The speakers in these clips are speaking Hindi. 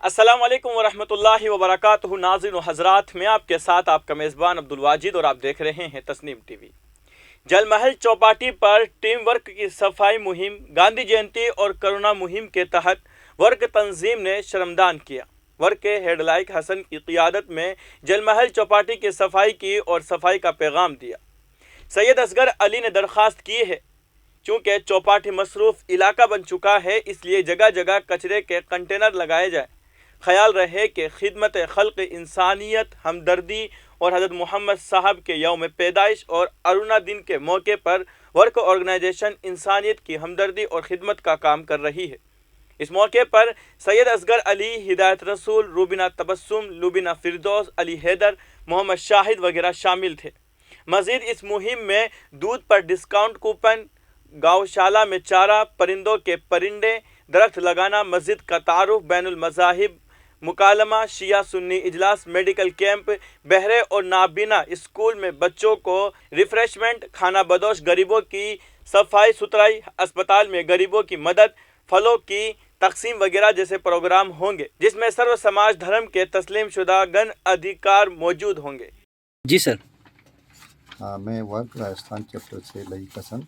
अस्सलाम वालेकुम वरहमतुल्लाहि वबरकातुहू। नाज़रीन व हज़रात, मैं आपके साथ आपका मेज़बान अब्दुल वाजिद और आप देख रहे हैं तस्नीम टीवी। जलमहल चौपाटी पर टीम वर्क की सफाई मुहिम, गांधी जयंती और करुणा मुहिम के तहत वर्क तंजीम ने श्रमदान किया। वर्क के हेडलाइक हसन की क़ियादत में जलमहल चौपाटी की सफाई की और सफाई का पैगाम दिया। सैयद असगर अली ने दरख्वास्त की है, चूँकि चौपाटी मसरूफ़ इलाका बन चुका है, इसलिए जगह जगह कचरे के कंटेनर लगाए जाए। ख्याल रहे कि खिदमत खल्क़ इंसानियत, हमदर्दी और हज़रत मोहम्मद साहब के यौम पैदाइश और अरुणा दिन के मौके पर वर्क ऑर्गेनाइजेशन इंसानियत की हमदर्दी और खिदमत का काम कर रही है। इस मौके पर सैयद असगर अली, हिदायत रसूल, रूबीना तबस्सुम, लुबीना फिरदौस, अली हैदर, मोहम्मद शाहिद वगैरह शामिल थे। मज़ीद इस मुहिम में दूध पर डिस्काउंट कूपन, गौशाला में चारा, परिंदों के परिंदे, दरख्त लगाना, मस्जिद का तारुफ, बैनुल मज़ाहिब मुकालमा, शिया सुन्नी इजलास, मेडिकल कैंप, बहरे और नाबीना स्कूल में बच्चों को रिफ्रेशमेंट, खाना बदोश गरीबों की सफाई सुथराई, अस्पताल में गरीबों की मदद, फलों की तकसीम वगैरह जैसे प्रोग्राम होंगे, जिसमें सर्व समाज धर्म के तस्लीम शुदा गण अधिकार मौजूद होंगे। जी सर। हाँ, मैं वर्क राजस्थान चैप्टर से लईक हसन,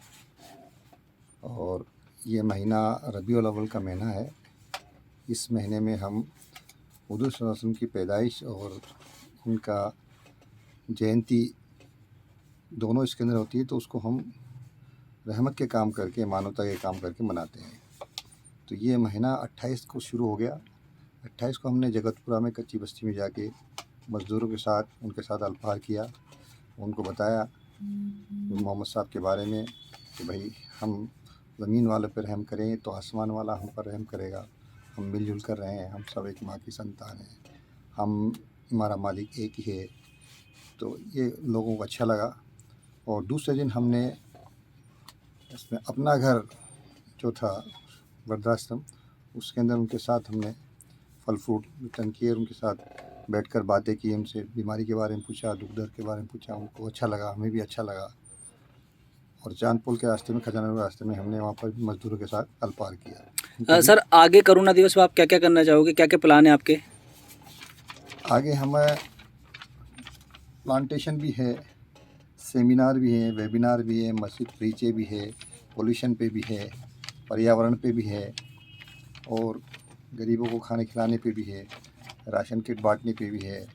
और ये महीना रबीउल अव्वल का महीना है। इस महीने में हम हुज़ूर सल्लल्लाहु अलैहि वसल्लम की पैदाइश और उनका जयंती दोनों इसके अंदर होती है, तो उसको हम रहमत के काम करके, मानवता के काम करके मनाते हैं। तो ये महीना 28 को शुरू हो गया। 28 को हमने जगतपुरा में कच्ची बस्ती में जाके मज़दूरों के साथ उनके साथ अल्फार किया, उनको बताया मोहम्मद साहब के बारे में कि भाई हम ज़मीन वाले पर रहम करें तो आसमान वाला हम पर रहम करेगा। हम मिलजुल कर रहे हैं, हम सब एक माँ की संतान हैं, हमारा मालिक एक ही है। तो ये लोगों को अच्छा लगा। और दूसरे दिन हमने इसमें अपना घर जो था वृद्धाश्रम, उसके अंदर उनके साथ हमने फल फ्रूट वितरण किए, उनके साथ बैठकर बातें की, उनसे बीमारी के बारे में पूछा, दुख दर्द के बारे में पूछा। उनको अच्छा लगा, हमें भी अच्छा लगा। और चांदपुल के रास्ते में, खजाना के रास्ते में हमने वहाँ पर मज़दूरों के साथ अल्पार किया। सर, आगे करुणा दिवस में आप क्या क्या करना चाहोगे, क्या क्या प्लान है आपके? आगे हमें प्लांटेशन भी है, सेमिनार भी है, वेबिनार भी है, मस्जिद रीचे भी है, पोल्यूशन पे भी है, पर्यावरण पे भी है, और गरीबों को खाने खिलाने पे भी है, राशन किट बांटने पे भी है।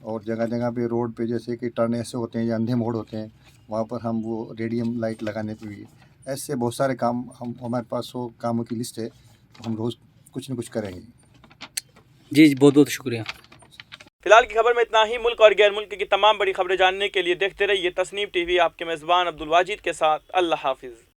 और जगह जगह पे रोड पे जैसे कि टर्न ऐसे होते हैं या अंधे मोड़ होते हैं, वहाँ पर हम वो रेडियम लाइट लगाने पे भी, ऐसे बहुत सारे काम हमारे पास 100 कामों की लिस्ट है। तो हम रोज़ कुछ न कुछ करेंगे। जी, बहुत बहुत शुक्रिया। फिलहाल की खबर में इतना ही। मुल्क और गैर मुल्क की तमाम बड़ी खबरें जानने के लिए देखते रहिए तस्नीम टीवी। आपके मेज़बान अब्दुल वाजिद के साथ। अल्लाह हाफिज़।